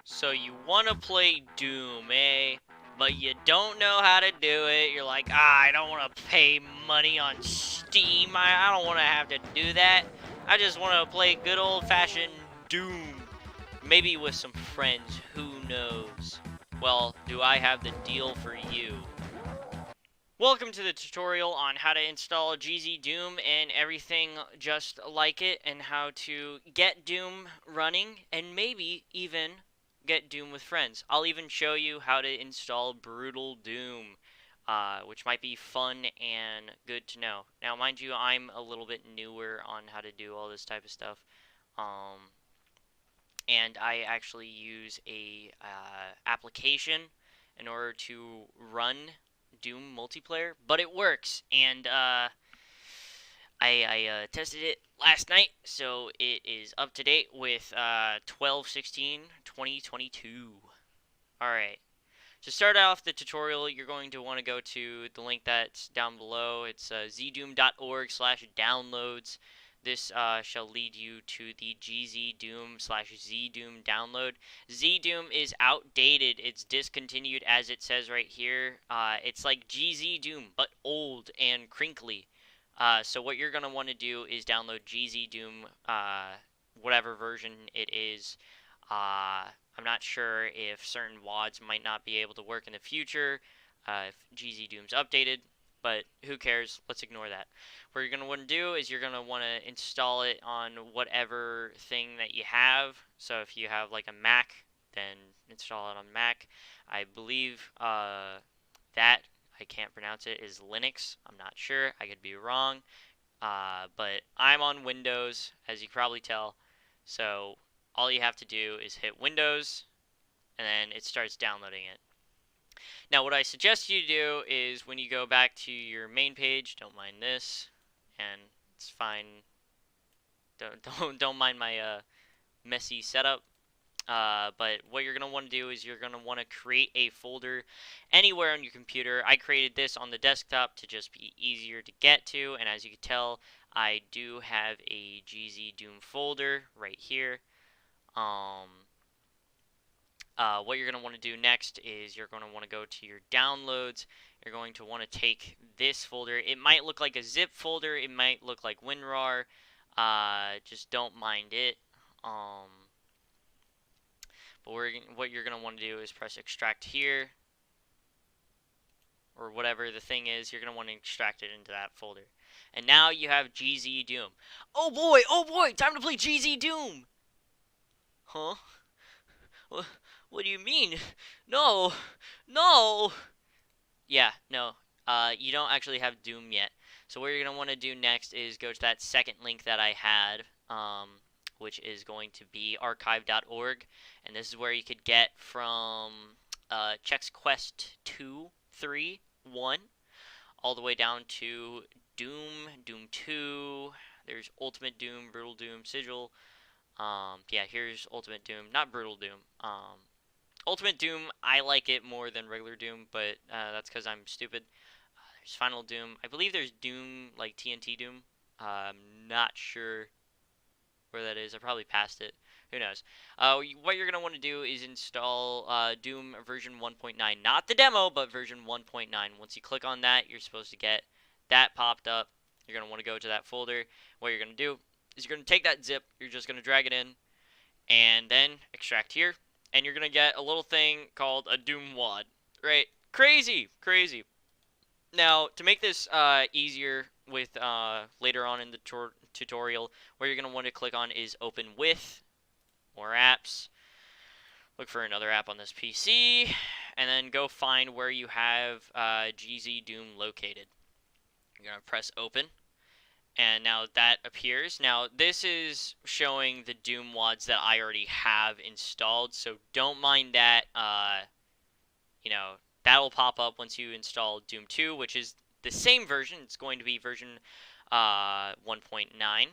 So you want to play Doom, eh? But you don't know how to do it. You're like, I don't want to pay money on Steam. I don't want to have to do that. I just want to play good old-fashioned Doom. Maybe with some friends, who knows? Well, do I have the deal for you? Welcome to the tutorial on how to install GZDoom and everything just like it, and how to get Doom running, and maybe even get Doom with friends. I'll even show you how to install Brutal Doom, which might be fun and good to know. Now, mind you, I'm a little bit newer on how to do all this type of stuff, and I actually use a application in order to run Doom multiplayer, but it works, and I tested it last night, so it is up to date with 12/16/2022. Alright, to start off the tutorial, you're going to want to go to the link that's down below. It's zdoom.org/downloads. This shall lead you to the GZDoom/ZDoom download. ZDoom is outdated. It's discontinued, as it says right here. It's like GZDoom, but old and crinkly. So what you're going to want to do is download GZDoom, whatever version it is. I'm not sure if certain WADs might not be able to work in the future, if GZDoom's updated, but who cares? Let's ignore that. What you're going to want to do is you're going to want to install it on whatever thing that you have. So if you have like a Mac, then install it on Mac. I believe that, I can't pronounce it, is Linux. I'm not sure. I could be wrong. But I'm on Windows, as you can probably tell. So all you have to do is hit Windows, and then it starts downloading it. Now, what I suggest you do is when you go back to your main page, don't mind this, and it's fine. Don't mind my messy setup. But what you're going to want to do is you're going to want to create a folder anywhere on your computer. I created this on the desktop to just be easier to get to, and as you can tell, I do have a GZDoom folder right here. What you're going to want to do next is you're going to want to go to your downloads. You're going to want to take this folder. It might look like a zip folder. It might look like WinRAR. Just don't mind it. But what you're going to want to do is press extract here, or whatever the thing is. You're going to want to extract it into that folder. And now you have GZDoom. Oh boy, time to play GZDoom! Huh? What do you mean? No! No! Yeah, no. You don't actually have Doom yet. So what you're going to want to do next is go to that second link that I had, which is going to be archive.org, and this is where you could get from Chex Quest 2, 3, 1, all the way down to Doom, Doom 2, there's Ultimate Doom, Brutal Doom, Sigil. Yeah, here's Ultimate Doom, not Brutal Doom. Ultimate Doom, I like it more than regular Doom, but that's because I'm stupid. There's Final Doom. I believe there's Doom, like TNT Doom. I'm not sure where that is. I probably passed it. Who knows? What you're going to want to do is install Doom version 1.9. Not the demo, but version 1.9. Once you click on that, you're supposed to get that popped up. You're going to want to go to that folder. What you're going to do is you're going to take that zip. You're just going to drag it in, and then extract here. And you're going to get a little thing called a Doom WAD. Right? Crazy! Crazy. Now, to make this easier with later on in the tutorial, what you're going to want to click on is Open With, More Apps. Look for another app on this PC, and then go find where you have GZDoom located. You're going to press Open, and now that appears. Now, this is showing the Doom WADs that I already have installed, so don't mind that. You know, that'll pop up once you install Doom 2, which is the same version. It's going to be version 1.9.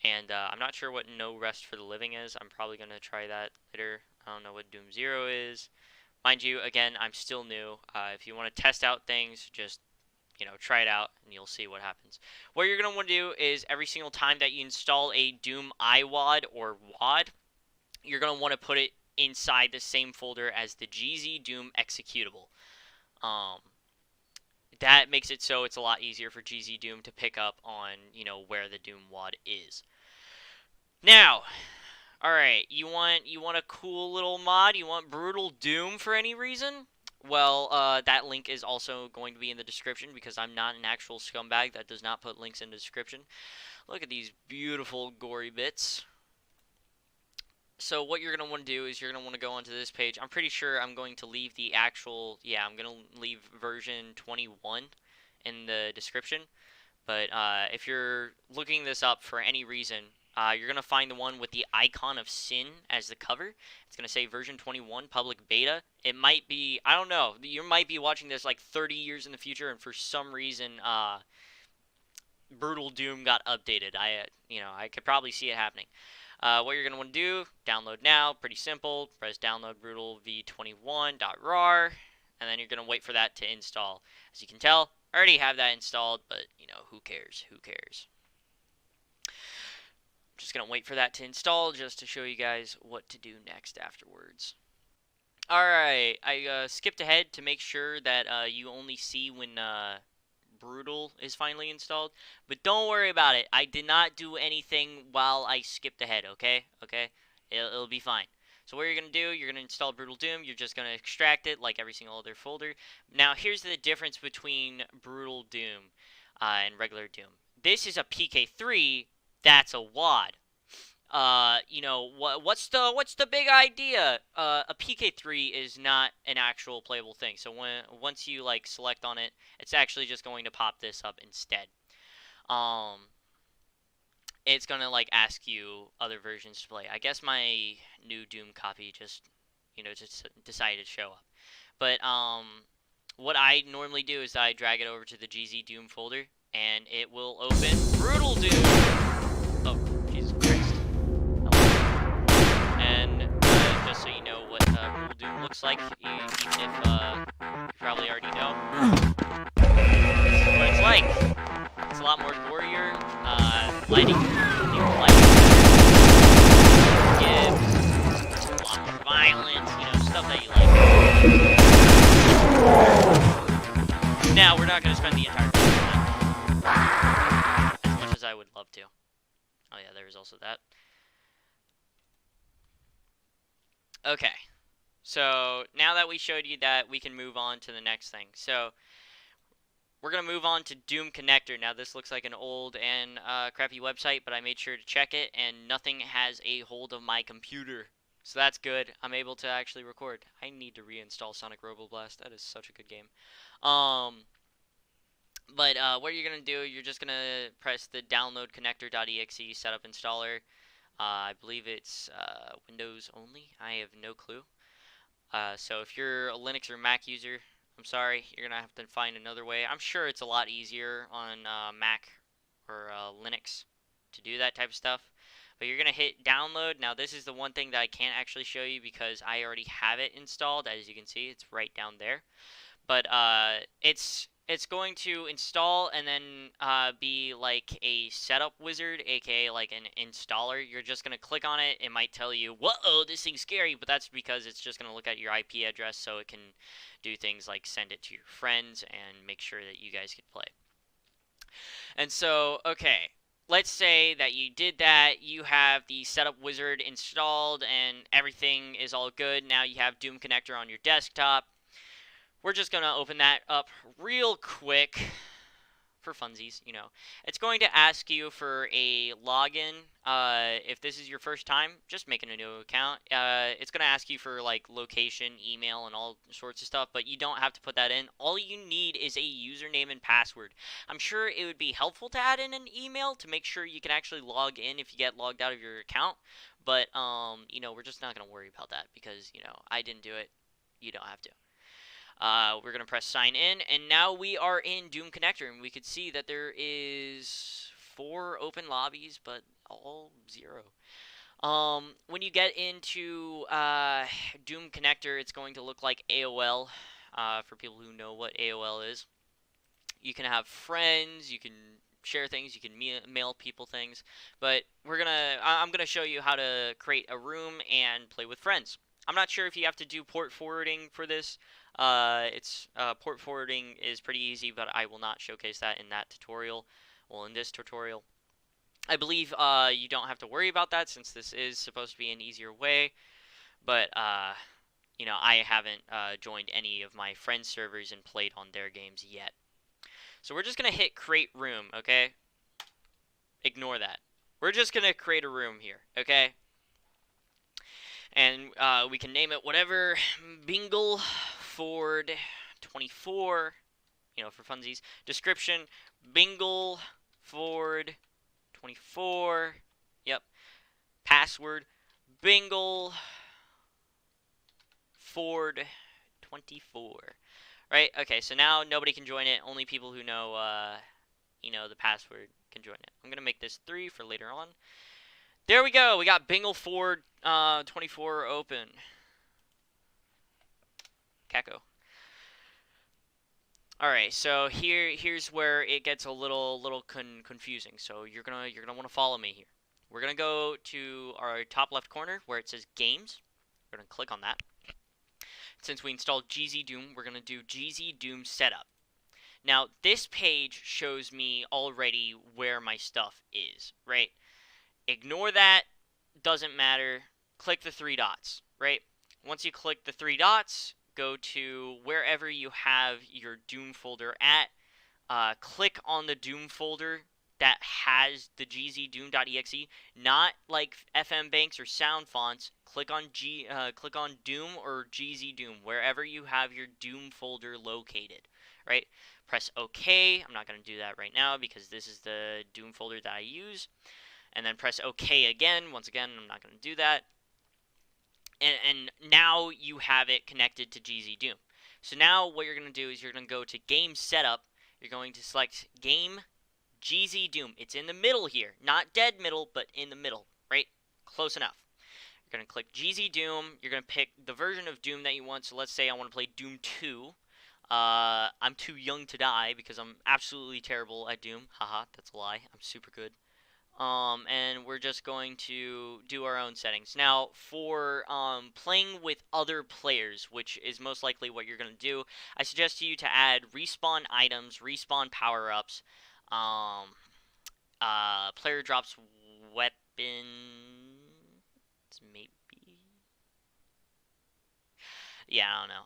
And I'm not sure what No Rest for the Living is. I'm probably going to try that later. I don't know what Doom 0 is. Mind you, again, I'm still new. If you want to test out things, just try it out, and you'll see what happens. What you're going to want to do is every single time that you install a Doom iWAD or WAD, you're going to want to put it inside the same folder as the GZDoom executable. That makes it so it's a lot easier for GZDoom to pick up on, where the Doom wad is. Now, alright, you want a cool little mod? You want Brutal Doom for any reason? Well, that link is also going to be in the description because I'm not an actual scumbag that does not put links in the description. Look at these beautiful gory bits. So what you're going to want to do is you're going to want to go onto this page. I'm pretty sure I'm going to leave the actual, I'm going to leave version 21 in the description. But if you're looking this up for any reason, you're going to find the one with the icon of sin as the cover. It's going to say version 21 public beta. It might be, I don't know, you might be watching this like 30 years in the future, and for some reason, Brutal Doom got updated. I could probably see it happening. What you're going to want to do, download now, pretty simple. Press download brutal v21.rar, and then you're going to wait for that to install. As you can tell, I already have that installed, but, who cares? Who cares? I'm just going to wait for that to install just to show you guys what to do next afterwards. Alright, I skipped ahead to make sure that you only see when Brutal is finally installed, but don't worry about it. I did not do anything while I skipped ahead, okay? It'll be fine. So what you're going to do, you're going to install Brutal Doom. You're just going to extract it like every single other folder. Now, here's the difference between Brutal Doom and regular Doom. This is a PK3. That's a WAD. What's the big idea? A PK3 is not an actual playable thing. So once you select on it, it's actually just going to pop this up instead. It's gonna ask you other versions to play. I guess my new Doom copy just decided to show up. But what I normally do is I drag it over to the GZDoom folder, and it will open Brutal Doom. Oh, Jesus Christ. And just so you know what Brutal Doom looks like, even if you probably already know, this is what it's like. It's a lot more gorier. Lighting, gives, a lot more violence, stuff that you like. Now, we're not going to spend the entire time on that, as much as I would love to. Oh yeah, there's also that. Okay, so now that we showed you that, we can move on to the next thing. So we're going to move on to Doom Connector. Now, this looks like an old and crappy website, but I made sure to check it, and nothing has a hold of my computer. So that's good. I'm able to actually record. I need to reinstall Sonic Roboblast. That is such a good game. But what you're going to do, you're just going to press the download connector.exe setup installer. I believe it's Windows only. I have no clue. So if you're a Linux or Mac user, I'm sorry, you're going to have to find another way. I'm sure it's a lot easier on Mac or Linux to do that type of stuff. But you're going to hit download. Now, this is the one thing that I can't actually show you because I already have it installed. As you can see, it's right down there. But it's going to install and then be like a setup wizard, aka like an installer. You're just going to click on it. It might tell you, whoa, this thing's scary, but that's because it's just going to look at your IP address so it can do things like send it to your friends and make sure that you guys can play. And so, okay, let's say that you did that, you have the setup wizard installed and everything is all good. Now you have Doom Connector on your desktop. We're just going to open that up real quick for funsies, It's going to ask you for a login. If this is your first time, just making a new account. It's going to ask you for location, email, and all sorts of stuff, but you don't have to put that in. All you need is a username and password. I'm sure it would be helpful to add in an email to make sure you can actually log in if you get logged out of your account, but, we're just not going to worry about that because, I didn't do it. You don't have to. We're going to press sign in, and now we are in Doom Connector, and we could see that there is 4 open lobbies, but all 0. When you get into Doom Connector, it's going to look like AOL, for people who know what AOL is. You can have friends, you can share things. You can mail people things. But I'm gonna show you how to create a room and play with friends. I'm not sure if you have to do port forwarding for this. Port forwarding is pretty easy, but I will not showcase that in that tutorial. Well, in this tutorial, I believe you don't have to worry about that since this is supposed to be an easier way. But you know, I haven't joined any of my friends' servers and played on their games yet. So we're just gonna hit create room, okay? Ignore that. We're just gonna create a room here, okay? And we can name it whatever. Bingle Ford 24, you know, for funsies. Description: Bingle Ford 24. Yep. Password: Bingle Ford 24. Right? Okay, so now nobody can join it. Only people who know, you know, the password can join it. I'm gonna make this 3 for later on. There we go. We got Bingle Ford 24 open. Caco. All right, so here's where it gets a little confusing. So you're gonna want to follow me here. We're gonna go to our top left corner where it says Games. We're gonna click on that. Since we installed GZDoom, we're going to do GZDoom Setup. Now, this page shows me already where my stuff is, right? Ignore that. Doesn't matter. Click the 3 dots, right? Once you click the 3 dots, go to wherever you have your Doom folder at. Click on the Doom folder that has the gzdoom.exe, not like FM Banks or Sound Fonts. Click on Doom or GZDoom, wherever you have your Doom folder located, right? Press OK. I'm not going to do that right now because this is the Doom folder that I use. And then press OK again. Once again, I'm not going to do that. And now you have it connected to GZDoom. So now what you're going to do is you're going to go to Game Setup. You're going to select Game GZDoom. It's in the middle here. Not dead middle, but in the middle, right? Close enough. You're going to click GZDoom. You're going to pick the version of Doom that you want. So let's say I want to play Doom 2. I'm too young to die because I'm absolutely terrible at Doom. Haha, that's a lie. I'm super good. And we're just going to do our own settings. Now, for playing with other players, which is most likely what you're going to do, I suggest to you to add respawn items, respawn power-ups, player drops weapons, maybe. Yeah, I don't know.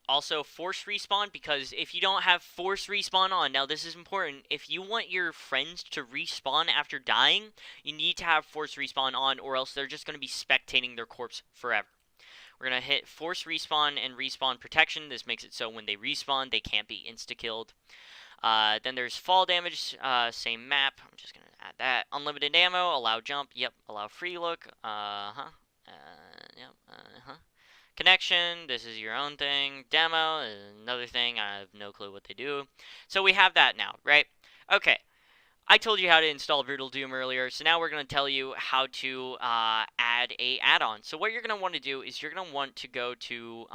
Also, force respawn, because if you don't have force respawn on, now this is important, if you want your friends to respawn after dying, you need to have force respawn on, or else they're just going to be spectating their corpse forever. We're going to hit force respawn and respawn protection. This makes it so when they respawn, they can't be insta-killed. Then there's fall damage, same map. I'm just going to add that. Unlimited ammo, allow jump, yep, allow free look, yep, Connection, this is your own thing. Demo is another thing. I have no clue what they do. So we have that now, right? Okay. I told you how to install Brutal Doom earlier, so now we're going to tell you how to add a add-on. So what you're going to want to do is you're going to want to go to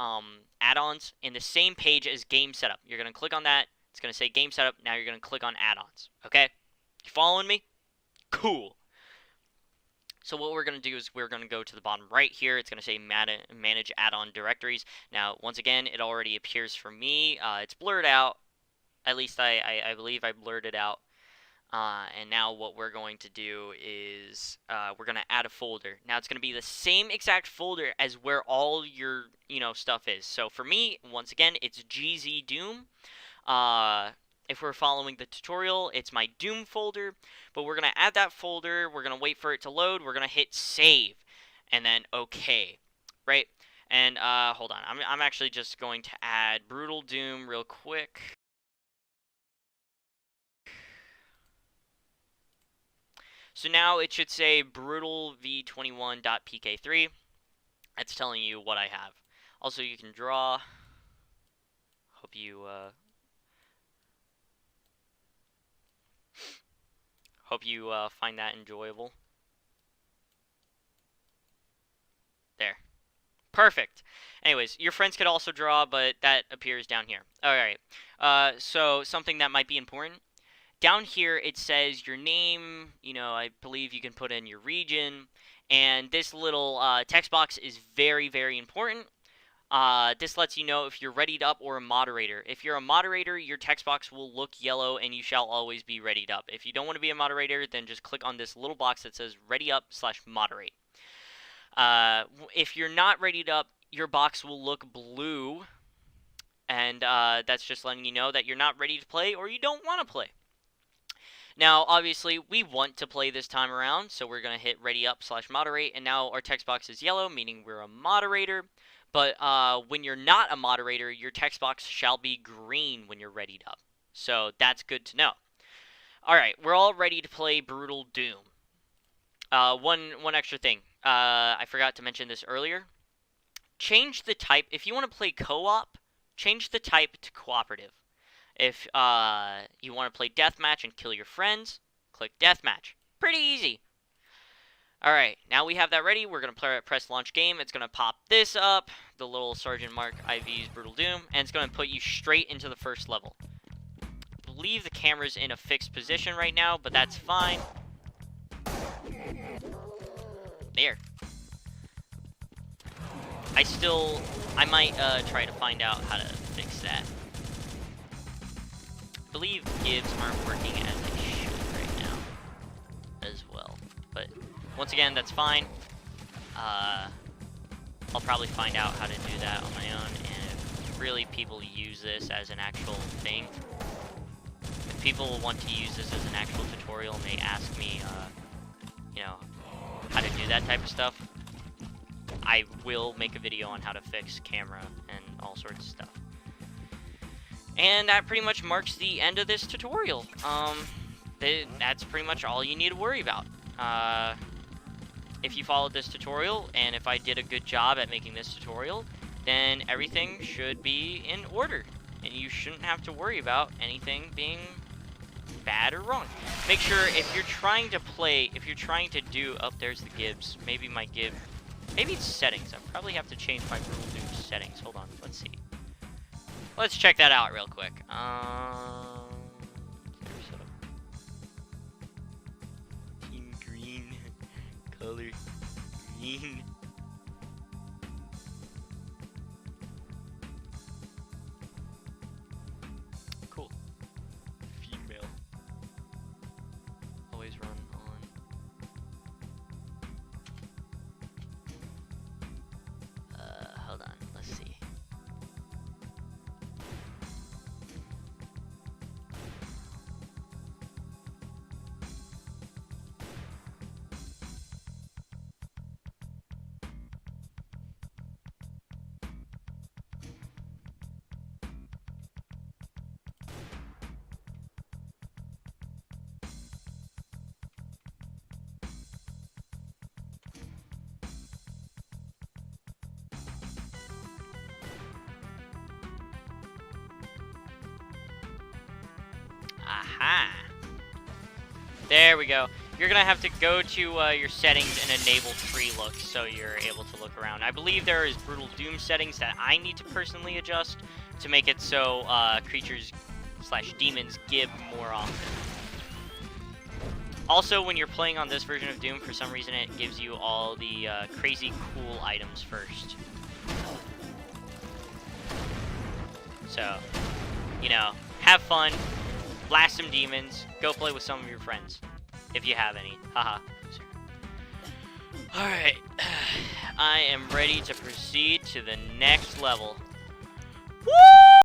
add-ons in the same page as Game Setup. You're going to click on that. It's going to say Game Setup. Now you're going to click on add-ons. Okay? You following me? Cool. So what we're going to do is we're going to go to the bottom right here. It's going to say manage add-on directories. Now, once again, it already appears for me. It's blurred out. At least I believe I blurred it out. And now what we're going to do is we're going to add a folder. Now, it's going to be the same exact folder as where all your, stuff is. So for me, once again, it's GZDoom. If we're following the tutorial, it's my Doom folder, but we're going to add that folder, we're going to wait for it to load, we're going to hit save, and then OK, right? And, hold on, I'm actually just going to add Brutal Doom real quick. So now it should say Brutal v21.pk3. That's telling you what I have. Also, you can draw. Hope you, find that enjoyable. There. Perfect. Anyways, your friends could also draw, but that appears down here. Alright. So, something that might be important. down here it says your name. You know, I believe you can put in your region, and this little text box is very, very important. This lets you know if you're readied up or a moderator. If you're a moderator, your text box will look yellow and you shall always be readied up. If you don't want to be a moderator, then just click on this little box that says ready up/moderate. If you're not readied up, your box will look blue, and that's just letting you know that you're not ready to play or you don't want to play. Now, obviously, we want to play this time around, so we're going to hit ready up/moderate, and now our text box is yellow, meaning we're a moderator. But when you're not a moderator, your text box shall be green when you're readied up. So that's good to know. Alright, we're all ready to play Brutal Doom. One extra thing. I forgot to mention this earlier. Change the type. If you want to play co-op, change the type to cooperative. If you want to play deathmatch and kill your friends, click deathmatch. Pretty easy. Alright, now we have that ready. We're going to press launch game. It's going to pop this up, the little Sergeant Mark IV's Brutal Doom, and it's going to put you straight into the first level. I believe the camera's in a fixed position right now, but that's fine. There. I might try to find out how to fix that. I believe gives aren't working as they should right now as well. But once again, that's fine. I'll probably find out how to do that on my own, and if really people use this as an actual thing, if people want to use this as an actual tutorial and they ask me, you know, how to do that type of stuff, I will make a video on how to fix camera and all sorts of stuff. And that pretty much marks the end of this tutorial. That's pretty much all you need to worry about. If you followed this tutorial, and if I did a good job at making this tutorial, then everything should be in order, and you shouldn't have to worry about anything being bad or wrong. Make sure if you're trying to do, oh, there's the Gibbs. Maybe my Gib, maybe it's settings. I probably have to change my Brutal Doom settings. Hold on, let's see. Let's check that out real quick. Team green, color green. Cool. Female. Always run on. Hold on. Let's see. Aha! There we go. You're gonna have to go to your settings and enable free look so you're able to look around. I believe there is Brutal Doom settings that I need to personally adjust to make it so creatures/demons gib more often. Also, when you're playing on this version of Doom, for some reason it gives you all the crazy cool items first. So, you know, have fun. Blast some demons. Go play with some of your friends. If you have any. Haha. Alright. I am ready to proceed to the next level. Woo!